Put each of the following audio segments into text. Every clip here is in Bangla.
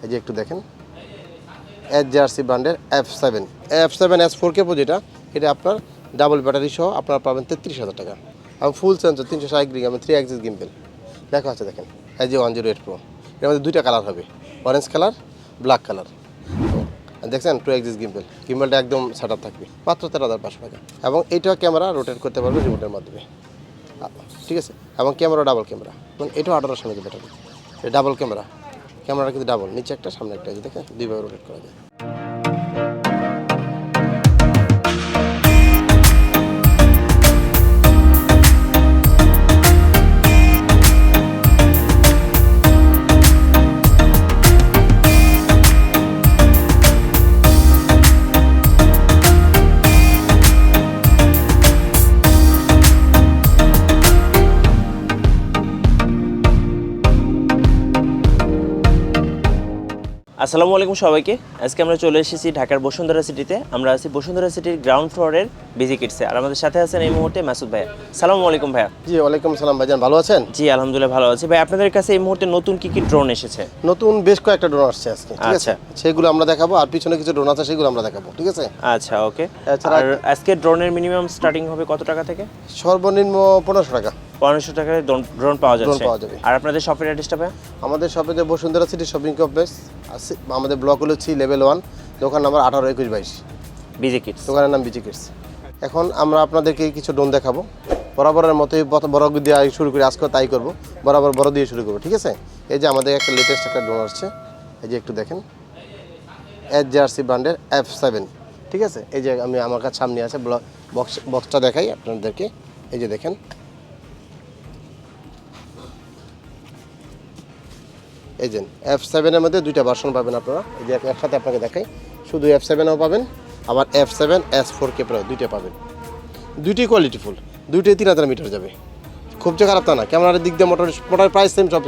এই যে একটু দেখেন HRC ব্র্যান্ডের F7 S 4K Pro যেটা, এটা আপনার ডাবল ব্যাটারি সহ আপনারা পাবেন 33,000 টাকা। এবং ফুল সেন্সর 360 ডিগ্রি এবং 3 অ্যাক্সিস গিম্বেল দেখা আছে দেখেন। AG108 Pro এর মধ্যে দুইটা কালার হবে, অরেঞ্জ কালার, ব্ল্যাক কালার। দেখছেন 2 অ্যাক্সিস গিম্বেলটা একদম সেটআপ থাকবে মাত্র 13,500 টাকা। এবং এইটা ক্যামেরা রোটেট করতে পারবে রিমোটের মাধ্যমে, ঠিক আছে। এবং ক্যামেরা ডাবল ক্যামেরা, মানে এটাও 1800 mAh ব্যাটারি, ডাবল ক্যামেরাটা কিন্তু ডাবল, নিচে একটা সামনে একটা, দেখেন দুইভাবে রোটেট করা যায়। আসসালামু আলাইকুম সবাইকে। আজকে আমরা চলে এসেছি ঢাকার বসুন্ধরা সিটিতে। আমরা আছি বসুন্ধরা সিটির গ্রাউন্ড ফ্লোরের বিজি কিডসে। আর আমাদের সাথে আছেন এই মুহূর্তে মাসুদ ভাইয়া। সালামু আলাইকুম ভাইয়া। জি ওয়ালাইকুম সালাম ভাইজান, ভালো আছেন? জি আলহামদুলিল্লাহ ভালো আছি। ভাই আপনাদের কাছে এই মুহূর্তে নতুন কি ড্রোন এসেছে? নতুন বেশ কয়েকটা ড্রোন আসছে আজকে, ঠিক আছে। আচ্ছা। সেগুলো আমরা দেখাবো, আর পিছনে কিছু ড্রোন আছে সেগুলো আমরা দেখাবো, ঠিক আছে। আচ্ছা ওকে। এছাড়া আর আজকে ড্রোনের মিনিমাম স্টার্টিং হবে কত টাকা থেকে? সর্বনিম্ন 1500 টাকা 1500 টাকায় ড্রোন পাওয়া যাচ্ছে। আর আপনাদের শপের অ্যাড্রেসটা ভাইয়া? আমাদের শপে যে বসুন্ধরা সিটি শপিং কমপ্লেক্স আছে, আমাদের ব্লক হলো লেভেল 1, দোকান নাম্বার 18 21 22, বিজি কিডস, দোকানের নাম বিজি কিডস। এখন আমরা আপনাদেরকে কিছু ড্রোন দেখাবো, বরাবরের মতোই বড় দিয়ে শুরু করে, আজকে তাই করবো, বরাবর বড় দিয়ে শুরু করবো, ঠিক আছে। এই যে আমাদের একটা লেটেস্ট একটা ড্রোন আসছে, এই যে একটু দেখেন HRC ব্র্যান্ডের F7, ঠিক আছে। এই যে আমি আমার কাছে সামনে আছে বক্সটা দেখাই আপনাদেরকে, এই যে দেখেন, এই যে F7 এর মধ্যে দুইটা ভার্সন পাবেন আপনারা। এই যে একসাথে আপনাকে দেখাই, শুধু F7ও পাবেন, আবার F7S 4K Pro দুইটা পাবেন। দুইটি কোয়ালিটিফুল, দুইটাই 3000 মিটার যাবে, খুব যে খারাপ তা না। ক্যামেরার দিক দিয়ে মোটর প্রাইস সেম সব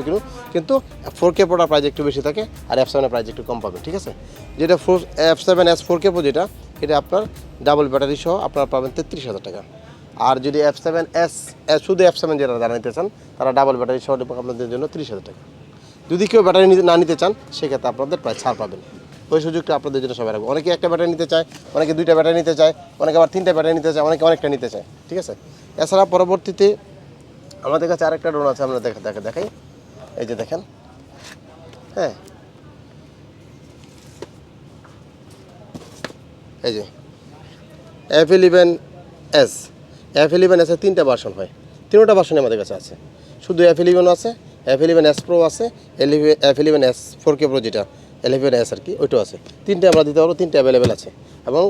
কিন্তু 4K Proটার প্রাইস একটু বেশি থাকে, আর F7 এর প্রাইস একটু কম পাবেন, ঠিক আছে। যেটা F7S 4K Pro যেটা, এটা আপনার ডাবল ব্যাটারি সহ আপনারা পাবেন 33,000 টাকা। আর যদি F7S শুধু F7 যারা নিতে চান, তারা ডাবল ব্যাটারি সহ আপনাদের জন্য 30,000 টাকা। যদি কেউ ব্যাটারি না নিতে চান, সেক্ষেত্রে আপনাদের প্রায় ছাড় পাবেন। ওই সুযোগটা আপনাদের জন্য সবাই রাখবো। অনেকে একটা ব্যাটারি নিতে চায়, অনেকে দুইটা ব্যাটারি নিতে চায়, অনেকে আবার 3টা ব্যাটারি নিতে চায়, অনেকে অনেকটা নিতে চায়, ঠিক আছে। এছাড়া পরবর্তীতে আমাদের কাছে আরেকটা ড্রোন আছে, আমরা দেখাই। এই যে দেখেন, হ্যাঁ, এই যে F11S এর 3টা ভার্সন হয়, 3টা ভার্সন আমাদের কাছে আছে। শুধু F11 আছে, F11S Pro আছে, F11S 4K Pro যেটা 11S আর কি, ওইটাও আছে। 3টে আমরা দিতে পারবো, 3টে অ্যাভেলেবেল আছে। এবং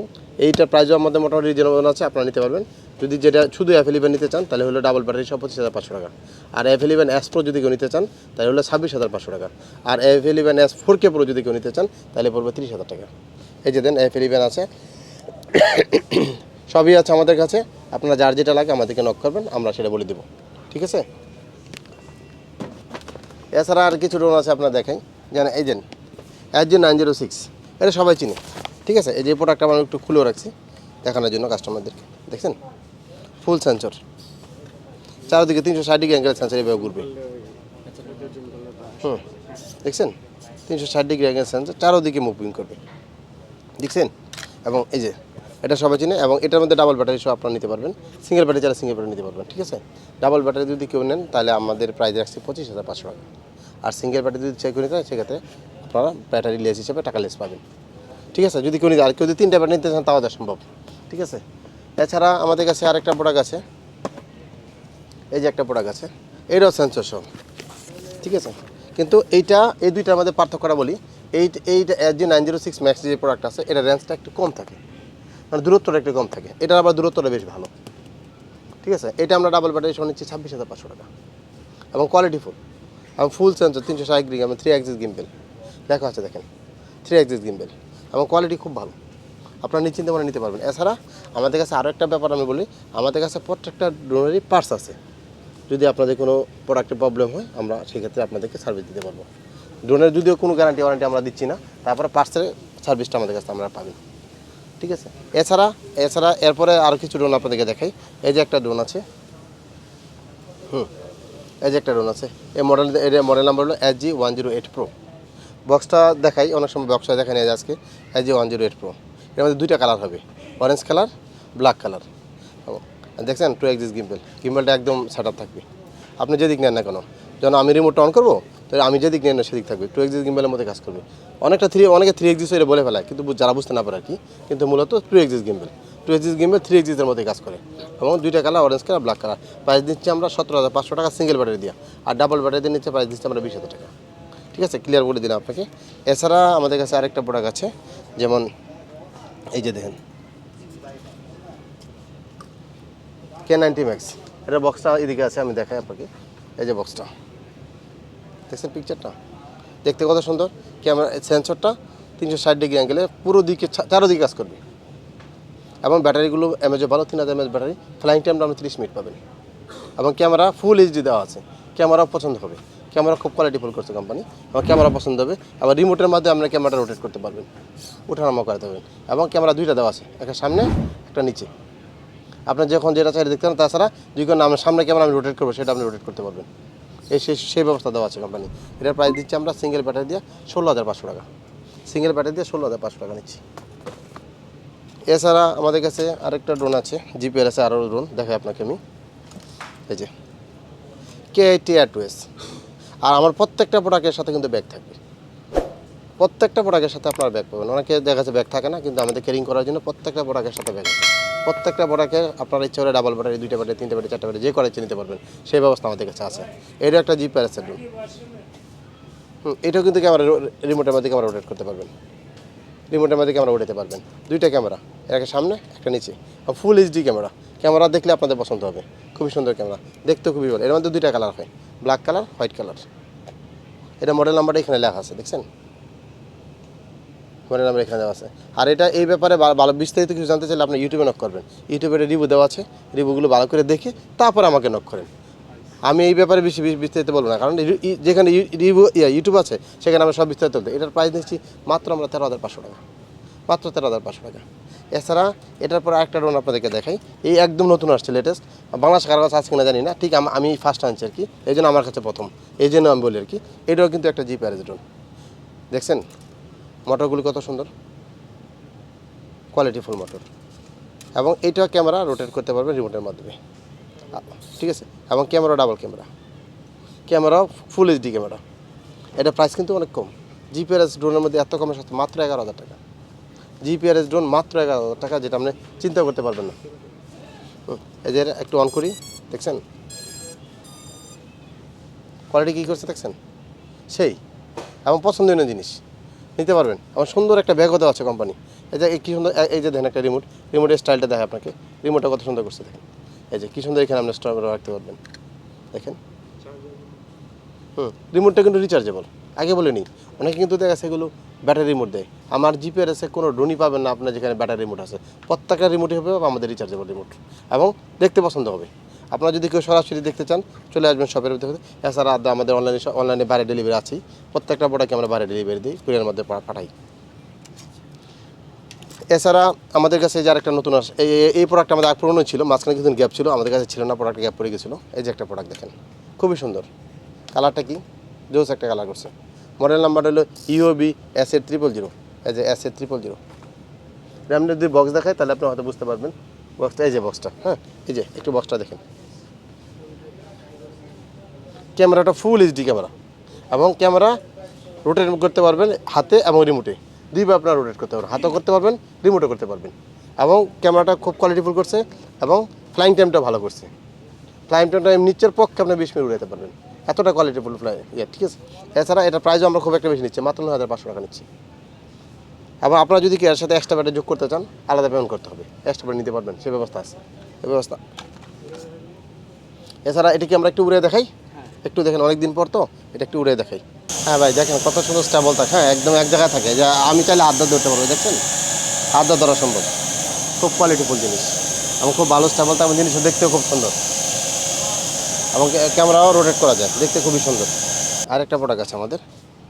এইটার প্রাইসও আমাদের মোটামুটি রিজনেবল আছে, আপনারা নিতে পারবেন। যদি যেটা শুধু F11 নিতে চান, তাহলে হলো ডাবল ব্যাটারি সহ 25,500 টাকা। আর F11S Pro যদি কেউ নিতে চান, তাহলে হলো 26,500 টাকা। আর F11S 4K Pro যদি কেউ নিতে চান, তাহলে পড়বে 30,000 টাকা। এই যে দেন F11 আছে, সবই আছে আমাদের কাছে। আপনারা যার যেটা লাগে আমাদেরকে নক করবেন, আমরা সেটা বলে দেবো, ঠিক আছে। এছাড়া আর কিছু ড্রোন আছে, আপনারা দেখাই। যেন এই যে SG906, এটা সবাই চিনে, ঠিক আছে। এই যে প্রোডাক্টটা আমরা একটু খুলেও রাখছি দেখানোর জন্য কাস্টমারদেরকে। দেখছেন ফুল সেন্সর, চারদিকে 360 ডিগ্রি অ্যাঙ্গেল সেন্সর এভাবে ঘুরবে। দেখছেন 360 ডিগ্রি অ্যাঙ্গেল সেন্সর চারদিকে মুভিং করবে, দেখছেন। এবং এই যে এটা সবাই চিনে, এবং এটার মধ্যে ডাবল ব্যাটারি সহ আপনারা নিতে পারবেন। সিঙ্গেল ব্যাটারি যারা সিঙ্গেল ব্যাটারি নিতে পারবেন, ঠিক আছে। ডাবল ব্যাটারি যদি কেউ নেন, তাহলে আমাদের প্রাইস রাখছি 25,500 টাকা। আর সিঙ্গেল ব্যাটারি যদি চেক করে নিতে হয়, সেক্ষেত্রে আপনারা ব্যাটারি লেস হিসেবে টাকা লেস পাবেন, ঠিক আছে। যদি কেউ নিতে, আর কেউ যদি 3টা ব্যাটারি নিতে চান, তাও দেওয়া সম্ভব, ঠিক আছে। এছাড়া আমাদের কাছে আরেকটা প্রোডাক্ট আছে, এই যে একটা প্রোডাক্ট আছে, এটাও সেন্সর সহ, ঠিক আছে। কিন্তু এই দুইটার মধ্যে পার্থক্যটা বলি। এইটা SG906 Max যে প্রোডাক্ট আছে, এটা রেঞ্জটা একটু কম থাকে, মানে দূরত্বটা একটু কম থাকে। এটার আবার দূরত্বটা বেশ ভালো, ঠিক আছে। এটা আমরা ডাবল ব্যাটারি সহ নিচ্ছি 26,500 টাকা। এবং কোয়ালিটিফুল, এবং ফুল সেন্সর 360 ডিগ্রি এবং 3 অ্যাক্সিস গিম্বেল দেখা আছে দেখেন, 3 অ্যাক্সিস গিম্বেল, এবং কোয়ালিটি খুব ভালো, আপনারা নিশ্চিন্তে মনে নিতে পারবেন। এছাড়া আমাদের কাছে আরও একটা ব্যাপার আমি বলি, আমাদের কাছে প্রত্যেকটা ড্রোনেরই পার্টস আছে। যদি আপনাদের কোনো প্রোডাক্টের প্রবলেম হয়, আমরা সেক্ষেত্রে আপনাদেরকে সার্ভিস দিতে পারবো। ড্রোনের যদিও কোনো ওয়ারেন্টি আমরা দিচ্ছি না, তারপরে পার্টসের সার্ভিসটা আমাদের কাছে আমরা পাবেন, ঠিক আছে। এছাড়া এরপরে আরও কিছু ড্রোন আপনাদেরকে দেখাই। এই যে একটা ড্রোন আছে, এই যে একটা ড্রোন আছে, এই মডেল নাম্বার হলো SG108 Pro। বক্সটা দেখাই, অনেক সময় বক্সটা দেখা নিয়ে যায় আজকে। এই যে 108 প্রো, এর মধ্যে দুইটা কালার হবে, অরেঞ্জ কালার, ব্ল্যাক কালার। দেখছেন 2 এক্সিস গিম্বেল, গিম্বেলটা একদম সেট আপ থাকবে। আপনি যেদিক নেন না কেন, যখন আমি রিমোটটা অন করবো তো আমি যেদিক নেন না সেদিক থাকবে, 2 এক্সিস গিম্বেলের মধ্যে কাজ করবে। অনেকে 3 এক্সিস এটা বলে ফেলায়, কিন্তু যারা বুঝতে না পারে আর কি, কিন্তু মূলত 2 এক্সিস গিম্বেল। 2 এক্সিস গিম্বেল 3 এক্সিসের মধ্যে কাজ করে, এবং দুইটা colour, orange colour, black colour. Price দিচ্ছি আমরা 17,500 টাকা সিঙ্গেল ব্যাটারি দিয়ে, আর ডাবল ব্যাটারি দিয়ে নিচ্ছে প্রাইস দিচ্ছি আমরা 20,000 টাকা। ঠিক আছে, ক্লিয়ার করে দিলাম আপনাকে। এছাড়া আমাদের কাছে আরেকটা প্রোডাক্ট আছে, যেমন এই যে দেখেন K90 ম্যাক্স, এটা বক্সটা এদিকে আছে, আমি দেখাই আপনাকে। এই যে বক্সটা দেখছেন, পিকচারটা দেখতে কত সুন্দর। ক্যামেরা সেন্সরটা 360 ডিগ্রি অ্যাঙ্গেলে পুরো দিকে চারোদিকে কাজ করবে, এবং ব্যাটারিগুলো এমএজও ভালো, 3000 mAh ব্যাটারি। ফ্লাইং টাইমটা আপনি 30 মিনিট পাবেন, এবং ক্যামেরা ফুল এইচডি দেওয়া আছে। ক্যামেরাও পছন্দ হবে, ক্যামেরা খুব কোয়ালিটিফুল করছে কোম্পানি, এবং ক্যামেরা পছন্দ হবে। আবার রিমোটের মাধ্যমে আপনার ক্যামেরাটা রোটেট করতে পারবেন, ওঠানামা করাতে পারবেন। এবং ক্যামেরা দুইটা দেওয়া আছে, একটা সামনে একটা নিচে। আপনার যখন যেটা চাইলে দেখতে পারেন, তাছাড়া যখন আমার সামনে ক্যামেরা আমি রোটেট করবো সেটা আপনি রোটেট করতে পারবেন। সেই ব্যবস্থা দেওয়া আছে কোম্পানি। এটার প্রাইস দিচ্ছি আমরা সিঙ্গেল ব্যাটারি দিয়ে 16,500 টাকা, সিঙ্গেল ব্যাটারি দিয়ে 16,500 টাকা নিচ্ছি। এছাড়া আমাদের কাছে আরেকটা ড্রোন আছে, জিপিআর আছে, আরও ড্রোন দেখাই আপনাকে আমি। এই যে K80 Air2S, আর আমার প্রত্যেকটা প্রোডাক্টের সাথে কিন্তু ব্যাগ থাকবে, প্রত্যেকটা প্রোডাক্টের সাথে আপনার ব্যাগ পাবেন। অনেকে দেখা যাচ্ছে ব্যাগ থাকে না, কিন্তু আমাদের ক্যারিং করার জন্য প্রত্যেকটা প্রোডাক্টের সাথে ব্যাগ আছে। প্রত্যেকটা প্রোডাক্টে আপনার ইচ্ছে হলে ডাবল ব্যাটারি, 2টা ব্যাটারি, 3টে ব্যাটারি, 4টে ব্যাটারি, যে করে নিতে পারবেন, সেই ব্যবস্থা আমাদের কাছে আছে। এটা একটা জিপিআর আছে ড্রোন, এটাও কিন্তু ক্যামেরা রিমোটের মধ্যে ক্যামেরা রোটেট করতে পারবেন, রিমোটের মধ্যে ক্যামেরা উঠাতে পারবেন। দুইটা ক্যামেরা, একটা সামনে একটা নিচে, ফুল এইচডি ক্যামেরা। ক্যামেরা দেখলে আপনাদের পছন্দ হবে, খুবই সুন্দর ক্যামেরা, দেখতেও খুবই ভালো। এর মধ্যে দুইটা কালার হয়, ব্ল্যাক কালার, হোয়াইট কালার। এটা মডেল নাম্বারটা এখানে লেখা আছে, দেখছেন মডেল নাম্বার এখানে দেওয়া আছে। আর এটা এই ব্যাপারে ভালো বিস্তারিত কিছু জানতে চাইলে আপনি ইউটিউবে নক করবেন, ইউটিউবে রিভিউ দেওয়া আছে, রিভিউগুলো ভালো করে দেখে তারপর আমাকে নক করেন। আমি এই ব্যাপারে বেশি বিস্তারিত বলবো না, কারণ যেখানে রিভিউ ইউটিউব আছে সেখানে আমরা সব বিস্তারিত বলতে। এটার প্রাইস নিচ্ছি মাত্র আমরা 13,500 টাকা, মাত্র 13,500 টাকা। এছাড়া এটার পর আরেকটা ড্রোন আপনাদেরকে দেখাই, এই একদম নতুন আসছে, লেটেস্ট। বাংলাদেশ কারো কাছে আছে কিনা জানি না, ঠিক আমি ফার্স্ট আনছি আর কি, এই জন্য আমার কাছে প্রথম, এই জন্য আমি বলি আর কি। এটাও কিন্তু একটা জিপিআরএস ড্রোন, দেখছেন মোটরগুলি কত সুন্দর, কোয়ালিটিফুল মোটর। এবং এইটা ক্যামেরা রোটেট করতে পারবে রিমোটের মাধ্যমে, ঠিক আছে। এবং camera double camera full HD camera. এটা প্রাইস কিন্তু অনেক কম, জিপিআরএস ড্রোনের মধ্যে এত কমের সাথে মাত্র 11,000 টাকা। জিপিআরএস ড্রোন মাত্র 11,000 টাকা, যেটা আপনি চিন্তা করতে পারবেন না। এই যে একটু অন করি, দেখছেন কোয়ালিটি কী করছে, দেখছেন সেই, এবং পছন্দনীয় জিনিস নিতে পারবেন। আমার সুন্দর একটা ব্যাগও দেওয়া আছে কোম্পানি। এই যে কী সুন্দর, এই যে দেখেন একটা রিমোটের স্টাইলটা দেখে আপনাকে, রিমোটটা কত সুন্দর করছে দেখেন। এই যে কী সুন্দর, এখানে আপনি স্টোর করে রাখতে পারবেন, দেখেন। রিমোটটা কিন্তু রিচার্জেবল, আগে বলে নিই, অনেকে কিন্তু দেখা গেছে এগুলো ব্যাটারি রিমোট দেয়। আমার জিপিআরএসে কোনো ড্রোনই পাবেন না আপনার যেখানে ব্যাটারি রিমোট আছে, প্রত্যেকটা রিমোটই হবে আমাদের রিচার্জেবল রিমোট, এবং দেখতে পছন্দ হবে। আপনারা যদি কেউ সরাসরি দেখতে চান চলে আসবেন শপের ভিতরে। এছাড়া আমাদের অনলাইনে বাইরে ডেলিভারি আছেই, প্রত্যেকটা প্রোডাক্টে আমরা বাইরে ডেলিভারি দিই, কুরিয়ারের মধ্যে পাঠাই। এছাড়া আমাদের কাছে যার একটা নতুন এই প্রোডাক্ট আমাদের পুরনো ছিল, মাঝখানে কিছুদিন গ্যাপ ছিল, আমাদের কাছে ছিল না, প্রোডাক্ট গ্যাপ পড়ে গেছিলো। এই যে একটা প্রোডাক্ট দেখেন, খুবই সুন্দর, কালারটা কি জোস একটা কালার করছে। মডেল নাম্বার হলো ইউবি SA000, এই যে SA000। আপনি যদি বক্স দেখায় তাহলে আপনি হয়তো বুঝতে পারবেন বক্সটা। এই যে বক্সটা, হ্যাঁ এই যে একটু বক্সটা দেখেন, ক্যামেরাটা ফুল এইচডি ক্যামেরা, এবং ক্যামেরা রোটেট করতে পারবেন হাতে এবং রিমোটে, দুইবার আপনারা রোটেট করতে পারবেন, হাতেও করতে পারবেন, রিমোটও করতে পারবেন। এবং ক্যামেরাটা খুব কোয়ালিটিফুল করছে, এবং ফ্লাইং টাইমটা ভালো করছে। ফ্লাইং টাইমটা নিচের পক্ষে আপনি 20 মিনিট উড়াতে পারবেন, এতটা কোয়ালিটিফুল ঠিক আছে। এছাড়া এটা প্রাইসও আমরা খুব একটা বেশি নিচ্ছি, মাত্র 9,500 টাকা নিচ্ছি। এবং আপনারা যদি কি এর সাথে এক্সট্রা ব্যাটারি যোগ করতে চান, আলাদা পেমেন্ট করতে হবে, এক্সট্রা ব্যাটারি নিতে পারবেন, সে ব্যবস্থা আছে, এই ব্যবস্থা। এছাড়া এটা কি আমরা একটু উড়ে দেখাই, একটু দেখেন, অনেক দিন পর তো এটা একটু উড়ে দেখাই। হ্যাঁ ভাই দেখেন কত সুন্দর স্টেবল থাকে, হ্যাঁ একদম এক জায়গায় থাকে, যা আমি চাইলে আড্ডা ধরতে পারবো, দেখছেন আড্ডা ধরা সম্ভব, খুব কোয়ালিটিফুল জিনিস, এবং খুব ভালো স্টেবল, তেমন জিনিসও দেখতেও খুব সুন্দর, এবং ক্যামেরাও রোটেট করা যায়, দেখতে খুবই সুন্দর। আরেকটা প্রোডাক্ট আছে আমাদের,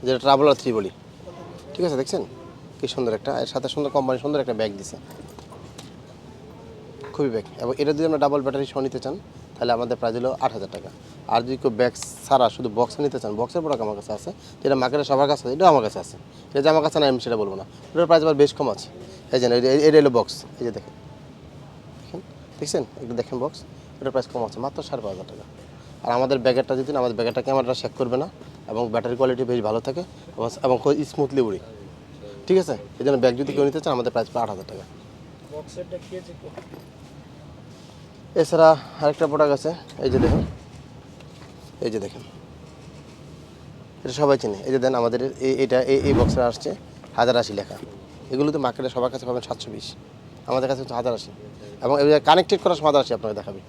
যেটা ট্রাভেলার 3 বলি, ঠিক আছে, দেখছেন কি সুন্দর একটা, এর সাথে সুন্দর কোম্পানি সুন্দর একটা ব্যাগ দিছে, খুবই ব্যাগ। এবং এটা যদি আমরা ডাবল ব্যাটারি সহ নিতে চান তাহলে আমাদের প্রাইস হলো 8,000 টাকা। আর যদি কেউ ব্যাগ ছাড়া শুধু বক্স নিতে চান, বক্সের প্রোডাক্ট আমার কাছে আছে, যেটা মার্কেটে সবার কাছে আছে, এটাও আমার কাছে আছে। এটা যে আমার কাছে না আমি সেটা বলবো না, ওটার প্রাইস আবার বেশ কম আছে। এই যে এটা হলো বক্স, এই যে দেখেন দেখছেন, একটু দেখেন বক্স, ওটার প্রাইস কম আছে, মাত্র 5,500 টাকা। আর আমাদের ব্যাগেরটা যদি আমাদের ব্যাগেরটা ক্যামেরাটা শেক করবে না এবং ব্যাটারি কোয়ালিটি বেশ ভালো থাকে এবং খুব স্মুথলি উড়ি, ঠিক আছে। এই জন্য ব্যাগ যদি কেউ নিতে চান আমাদের প্রাইস 8,000 টাকা। এছাড়া আরেকটা প্রোডাক্ট আছে, এই যে দেখুন, এই যে দেখেন, এটা সবাই চিনে। এই যে দেন আমাদের এটা এই বক্সে আসছে 1080 লেখা। এগুলো তো মার্কেটে সবার কাছে পাবেন 720, আমাদের কাছে হচ্ছে 1080। এবং এই কানেক্টেড করার সময় 1080 আপনাকে দেখাবে,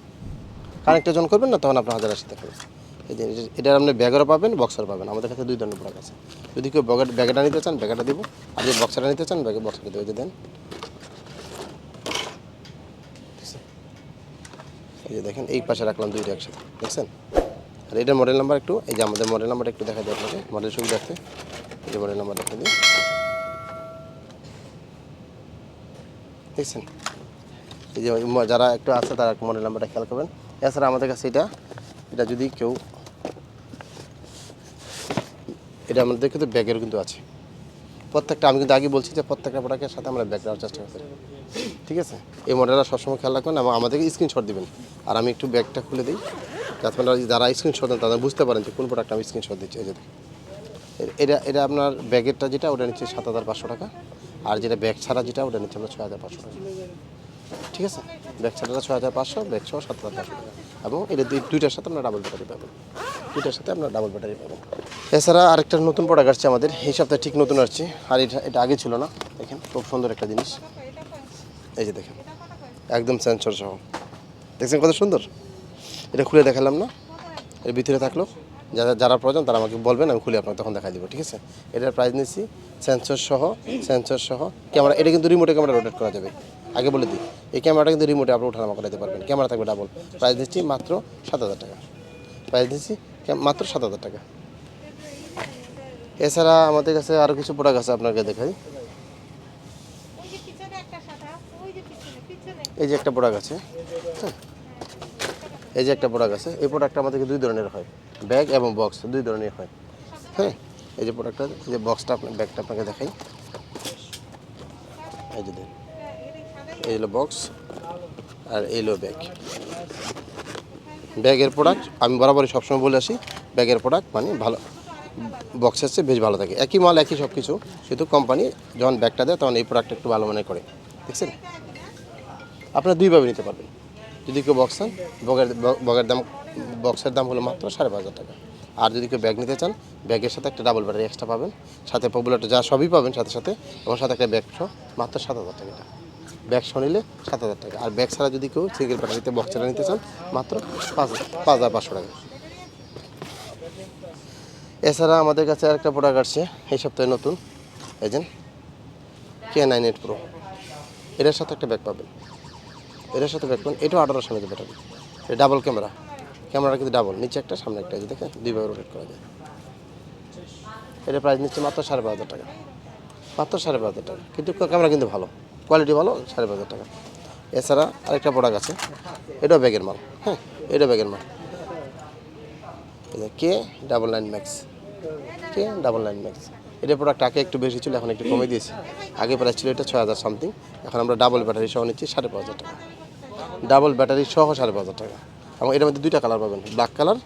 কানেক্টেড যখন করবেন না তখন আপনার 1080 দেখাবে। এই যে এটা আপনি ব্যাগেরও পাবেন, বক্সারও পাবেন। আমাদের কাছে 2 ধরনের প্রোডাক্ট আছে। যদি কেউ ব্যাগেটা নিতে চান ব্যাগেটা দিব, আর যদি বক্সারটা নিতে চান বক্সারটা দেবো। এই যে দেন, এই যে দেখেন, এই পাশে রাখলাম দুইটা একসাথে, দেখছেন। আর এটার মডেল নাম্বার একটু, এই যে আমাদের মডেল নাম্বারটা একটু দেখা যায় আপনাকে, মডেল সুবিধা আছে। এই যে মডেল নাম্বার দেখা দিই, দেখছেন। এই যে যারা একটু আছে তারা মডেল নাম্বারটা খেয়াল করবেন। এছাড়া আমাদের কাছে এটা যদি কেউ, এটা আমাদের কিন্তু ব্যাগের কিন্তু আছে প্রত্যেকটা। আমি কিন্তু আগে বলছি যে প্রত্যেকটা প্রোডাক্টের সাথে আমরা ব্যাগ দেওয়ার চেষ্টা করি, ঠিক আছে। এই মডেলটা সবসময় খেয়াল রাখবেন এবং আমাদেরকে স্ক্রিনশট দিবেন। আর আমি একটু ব্যাগটা খুলে দিই যাতে আপনারা যারা স্ক্রিনশট দেন তারা বুঝতে পারেন যে কোন প্রোডাক্ট আমি স্ক্রিনশট দিচ্ছি। এই যে এটা আপনার ব্যাগেরটা যেটা ওটা নিচ্ছে 7,500 টাকা, আর যেটা ব্যাগ ছাড়া যেটা ওটা নিচ্ছে আমরা 6,500 টাকা, ঠিক আছে। ব্যাগ ছাড়াটা 6,500, ব্যাগ সহ 7,500 টাকা। এবং এটা দুইটার সাথে আপনার ডাবল ব্যাটারি পাবেন, দুইটার সাথে আপনার ডাবল ব্যাটারি পাবেন। এছাড়া আরেকটা নতুন প্রোডাক্ট আসছে আমাদের এই সপ্তাহে, ঠিক নতুন আসছে। আর এটা আগে ছিল না, দেখেন খুব সুন্দর একটা জিনিস। এই যে দেখেন, একদম সেন্সর সহ, দেখছেন কত সুন্দর। এটা খুলে দেখালাম না, এর ভিতরে থাকলো। যারা প্রয়োজন তারা আমাকে বলবেন, আমি খুলে আপনাকে তখন দেখাই দিব, ঠিক আছে। এটার প্রাইস নিচ্ছি সেন্সর সহ ক্যামেরা। এটা কিন্তু রিমোটে ক্যামেরা রোটেট করা যাবে, আগে বলে দিই। এই ক্যামেরাটা কিন্তু রিমোটে আপনি ওঠানামা করতে পারবেন, ক্যামেরা থাকবে ডাবল। প্রাইস দিচ্ছি মাত্র 7,000 টাকা, প্রাইস দিচ্ছি মাত্র 7,000 টাকা। এছাড়া আমাদের কাছে আরও কিছু প্রোডাক্ট আছে, আপনাকে দেখাই। এই যে একটা প্রোডাক্ট আছে, হ্যাঁ, এই যে একটা প্রোডাক্ট আছে। এই প্রোডাক্টটা আমাদেরকে 2 ধরনের হয়, ব্যাগ এবং বক্স 2 ধরনের হয়, হ্যাঁ। এই যে প্রোডাক্টটা, এই যে বক্সটা, ব্যাগটা আপনাকে দেখাই। এই যে দেখুন, এই হলো বক্স আর এই হলো ব্যাগ। ব্যাগের প্রোডাক্ট আমি বরাবরই সবসময় বলে আসি, ব্যাগের প্রোডাক্ট মানে ভালো, বক্সের চেয়ে বেশ ভালো থাকে। একই মাল একই সব কিছু, কিন্তু কোম্পানি যখন ব্যাগটা দেয় তখন এই প্রোডাক্টটা একটু ভালো মনে করে, দেখছেন। আপনারা 2ভাবে নিতে পারবেন। যদি কেউ বক্স চান, বক্সের দাম হলো মাত্র 5,500 টাকা। আর যদি কেউ ব্যাগ নিতে চান, ব্যাগের সাথে একটা ডাবল ব্যাটারি এক্সট্রা পাবেন, সাথে পপুলারটা যা সবই পাবেন সাথে এবং সাথে একটা ব্যাগ সহ মাত্র 7,000 টাকা। ব্যাগ সহ নিলে 7,000 টাকা। আর ব্যাগ ছাড়া যদি কেউ সিঙ্গেল ব্যাটারিতে বক্স ছাড়া নিতে চান মাত্র 5,500 টাকা। এছাড়া আমাদের কাছে আরেকটা প্রোডাক্ট আসছে এই সপ্তাহে নতুন, এই যে K98 Pro। এটার সাথে একটা ব্যাগ পাবেন, এটার সাথে ব্যাগ পাবেন। এটাও 1800 mAh ব্যাটারি, এটা ডাবল ক্যামেরাটা কিন্তু ডাবল, নিচে একটা সামনে একটা, এই যে দেখেন 2ভাবে রোটেট করা যায়। এটা প্রাইস নিচ্ছে মাত্র 5,500 টাকা, মাত্র 5,500 টাকা। কিন্তু ক্যামেরা কিন্তু ভালো, কোয়ালিটি ভালো, 5,500 টাকা। এছাড়া আরেকটা প্রোডাক্ট আছে, এটাও ব্যাগের মাল, হ্যাঁ, এটা ব্যাগের মাল। K99 Max, K99 Max। এটা প্রোডাক্ট আগে একটু বেশি ছিল, এখন একটু কমে দিয়েছি। আগে প্রাইস ছিল এটা 6,000 সামথিং, এখন আমরা ডাবল ব্যাটারি সহ নিচ্ছি 5,500 টাকা, ডাবল ব্যাটারি সহ 5,500 টাকা। এবং এটার মধ্যে 2টা কালার পাবেন, ব্ল্যাক কালার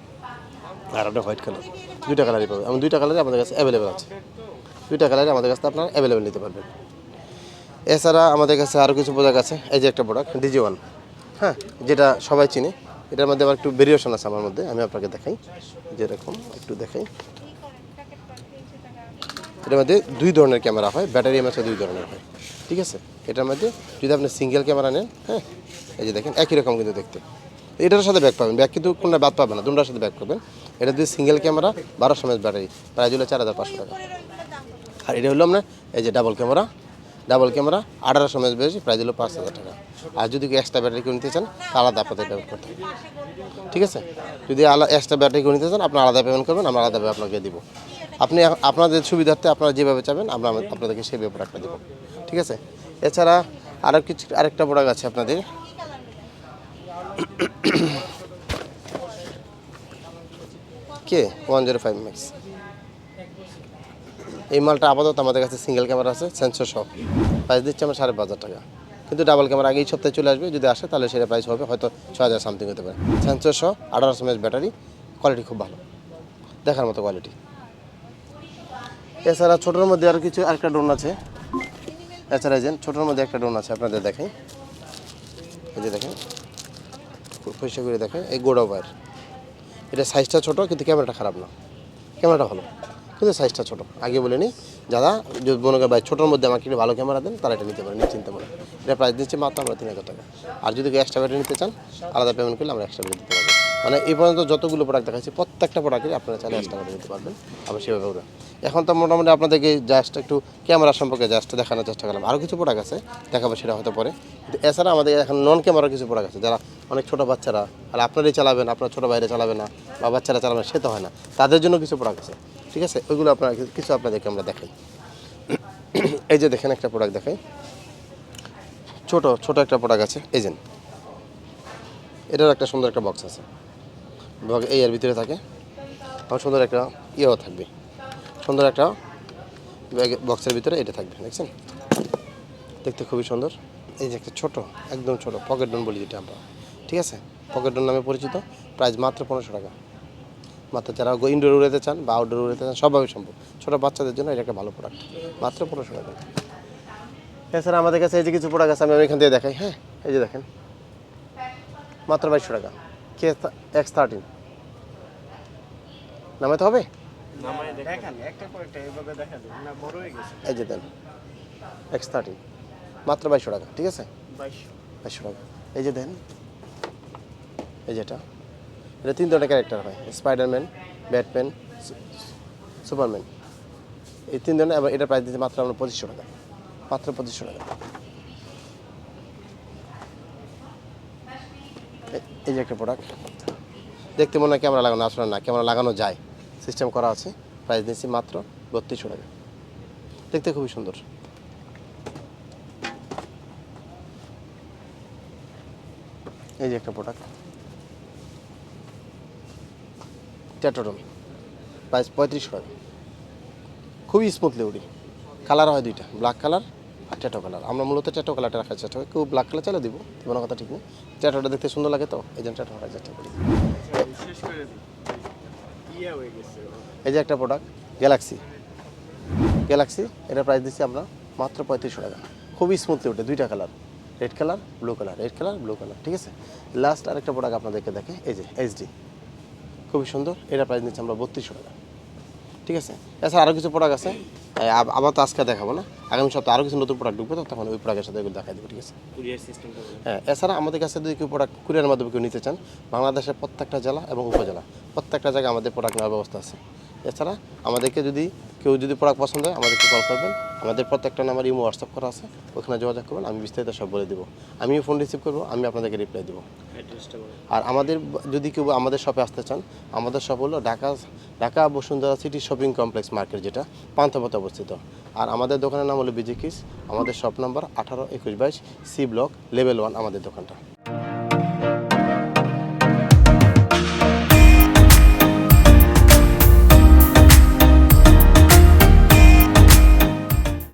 আর একটা হোয়াইট কালার, 2টা কালারই পাবেন। এবং 2টা কালারই আমাদের কাছে অ্যাভেলেবেল আছে, 2টা কালারই আমাদের কাছে আপনারা অ্যাভেলেবেল নিতে পারবেন। এছাড়া আমাদের কাছে আরও কিছু প্রোডাক্ট আছে। এই যে একটা প্রোডাক্ট DJ1, হ্যাঁ, যেটা সবাই চিনে। এটার মধ্যে আবার একটু ভেরিয়েশন আছে আমার মধ্যে, আমি আপনাকে দেখাই, যেরকম একটু দেখাই। এটার মধ্যে 2 ধরনের ক্যামেরা হয়, ব্যাটারি এমএসও 2 ধরনের হয়, ঠিক আছে। এটার মধ্যে যদি আপনি সিঙ্গেল ক্যামেরা নেন, হ্যাঁ, এই যে দেখেন একই রকম কিন্তু দেখতে। এটার সাথে ব্যাক পাবেন, ব্যাক কিন্তু কোনটা বাদ পাবেন না, দুটার সাথে ব্যাক পাবেন। এটা যদি single camera 1200 mAh battery, price হলো 4,500 টাকা। আর এটা হলো আপনার এই যে double camera 1800 mAh battery, price হলো 5,000 টাকা। আর যদি এক্সট্রা ব্যাটারি কিনতে চান আলাদা আপনাদের পেমেন্ট করতে হবে, ঠিক আছে। যদি এক্সট্রা ব্যাটারি কিনতে চান আপনার আলাদা পেমেন্ট করবেন, আমরা আলাদাভাবে আপনাকে দিব। আপনি আপনাদের সুবিধার্থে আপনারা যেভাবে চাবেন আমরা আপনাদেরকে সেই প্রোডাক্টটা দেবো, ঠিক আছে। এছাড়া আরেকটা প্রোডাক্ট আছে আপনাদের, কে 105 ম্যাক্স। এই মালটা আপাতত আমাদের কাছে সিঙ্গেল ক্যামেরা আছে সেন্সর সহ, প্রাইস দিচ্ছি আমরা 5,500 টাকা। কিন্তু ডাবল ক্যামেরা আগেই সপ্তাহে চলে আসবে, যদি আসে তাহলে সেটা প্রাইস হবে হয়তো 6,000 সামথিং হতে পারে। সেন্সর সহ 1800 mAh ব্যাটারি, কোয়ালিটি খুব ভালো, দেখার মতো কোয়ালিটি। এছাড়া ছোটোর মধ্যে আরও কিছু আরেকটা ড্রোন আছে। এছাড়া এই যে ছোটোর মধ্যে একটা ড্রোন আছে, আপনাদের দেখাই। এই যে দেখেন, পরিষ্কার করে দেখেন, এই গোড়া ওয়ার। এটা সাইজটা ছোটো কিন্তু ক্যামেরাটা খারাপ না, ক্যামেরাটা ভালো কিন্তু সাইজটা ছোটো। আগে বলে নিই, যারা যদি মনে করেন ভাই ছোটোর মধ্যে আমাকে একটু ভালো ক্যামেরা দেন, তারা এটা নিতে পারেন নিশ্চিন্তে মনে। এটা প্রাইস দিচ্ছে মাত্র আমরা 3,000 টাকা। আর যদি এক্সট্রা ব্যাটারি নিতে চান, আলাদা পেমেন্ট করলে আমরা এক্সট্রা ব্যাটারি দিতে পারবো। মানে এই পর্যন্ত যতগুলো প্রোডাক্ট দেখাচ্ছি প্রত্যেকটা প্রোডাক্টে আপনারা চাইলে এক্সট্রা ব্যাটারি দিতে পারবেন, আবার সেভাবে করে। এখন তো মোটামুটি আপনাদেরকে জাস্ট একটু ক্যামেরা সম্পর্কে জাস্ট দেখানোর চেষ্টা করলাম। আরও কিছু প্রোডাক্ট আছে, দেখাবো, সেটা হতে পারে। কিন্তু এছাড়া আমাদের এখন নন ক্যামেরা কিছু প্রোডাক্ট আছে, যারা অনেক ছোটো বাচ্চারা, আর আপনারাই চালাবেন, আপনার ছোটো বাইরে চালাবে না বা বাচ্চারা চালাবেন, সে তো হয় না, তাদের জন্য কিছু প্রোডাক্ট আছে, ঠিক আছে? ওইগুলো আপনারা কিছু আপনাদেরকে আমরা দেখাই। এই যে দেখেন একটা প্রোডাক্ট দেখাই, ছোট একটা প্রোডাক্ট আছে। এই যে এটার একটা সুন্দর একটা বক্স আছে, এই এর ভিতরে থাকে, আমার সুন্দর একটা ইয়েও থাকবে, সুন্দর একটা বক্সের ভিতরে এটা থাকবে, দেখছেন? দেখতে খুবই সুন্দর। এই যে একটা ছোট, একদম ছোট পকেট ড্রোন বলি যেটা আমরা, ঠিক আছে? পকেট ড্রোন নামে পরিচিত। প্রাইস মাত্র 1500 টাকা। মাত্র যারা ইনডোর উড়াতে চান বা আউটডোর উড়াতে চান, সবভাবে সম্ভব। ছোটো বাচ্চাদের জন্য এটা একটা ভালো প্রোডাক্ট, মাত্র 1500 টাকা। এছাড়া আমাদের কাছে এই যে কিছু প্রোডাক্ট আছে, আমি এখান থেকে দেখাই। হ্যাঁ, এই যে দেখেন, মাত্র 2200 টাকা। কে X13 নামাতে হবে, এই যে দেন X13 মাত্র 2200 টাকা, ঠিক আছে? 2200 টাকা। এই যে দেন, এই যেটা, এটা 3 ধরনের ক্যারেক্টার হয়, স্পাইডারম্যান, ব্যাটম্যান, সুপারম্যান, এই 3 ধরনের। আবার এটা প্রাইস দিতে মাত্র আমরা 2500 টাকা, মাত্র 2500 টাকা। এই যে একটা প্রোডাক্ট, দেখতে মনে হয় ক্যামেরা লাগানো, আসলে না, ক্যামেরা লাগানো যায়, সিস্টেম করা আছে। প্রাইস দিচ্ছি মাত্র 3200 টাকা, দেখতে খুবই সুন্দর। এই যে একটা প্রোডাক্ট, ট্যাটোড্রোন, প্রাইস 3500 টাকা, খুবই স্মুথলি উড়ি। কালার হয় দুইটা, ব্ল্যাক কালার আর ট্যাটো কালার। আমরা মূলত ট্যাটো কালারটা রাখার চেষ্টা করি, কেউ ব্ল্যাক কালার চাইলে দিব, কোনো কথা ঠিক নেই। ট্যাটোটা দেখতে সুন্দর লাগে, তো এই জন্য ট্যাটো রাখার চেষ্টা করি। এই যে একটা প্রোডাক্ট, গ্যালাক্সি, এটা প্রাইস দিচ্ছি আমরা মাত্র 3500 টাকা। খুবই স্মুথলি ওঠে, দুইটা colour, red colour blue colour, red colour blue colour, ঠিক আছে? লাস্ট আরেকটা প্রোডাক্ট আপনাদেরকে দেখে, এই যে HD, খুবই সুন্দর। এটা প্রাইস নিচ্ছি আমরা 3200 টাকা, ঠিক আছে? এছাড়া আরও কিছু প্রোডাক্ট আছে, আবার তো আজকে দেখাবো না, আগামী সপ্তাহে আরও কিছু নতুন প্রোডাক্ট ঢুকবে, তো তখন ওই প্রোডাক্টের সাথে এগুলো দেখাই দেবো, ঠিক আছে? হ্যাঁ, এছাড়া আমাদের কাছে যদি কেউ প্রোডাক্ট কুরিয়ারের মাধ্যমে কেউ নিতে চান, বাংলাদেশের প্রত্যেকটা জেলা এবং উপজেলা প্রত্যেকটা জায়গায় আমাদের প্রোডাক্ট নেওয়ার ব্যবস্থা আছে। এছাড়া আমাদেরকে কেউ যদি প্রোডাক্ট পছন্দ হয়, আমাদেরকে কল করবেন। আমাদের প্রত্যেকটা নাম্বার ইমো হোয়াটসঅ্যাপ করা আছে, ওখানে যোগাযোগ করবেন, আমি বিস্তারিত সব বলে দেবো। আমিও ফোন রিসিভ করবো, আমি আপনাদেরকে রিপ্লাই দেবো। আর যদি কেউ আমাদের শপে আসতে চান, আমাদের শপ হলো Dhaka Bashundhara city shopping complex market, যেটা পান্থপথে অবস্থিত। আর আমাদের দোকানের নাম হলো বিজি কিস। আমাদের shop number 18 21 22 C block, level 1 আমাদের দোকানটা।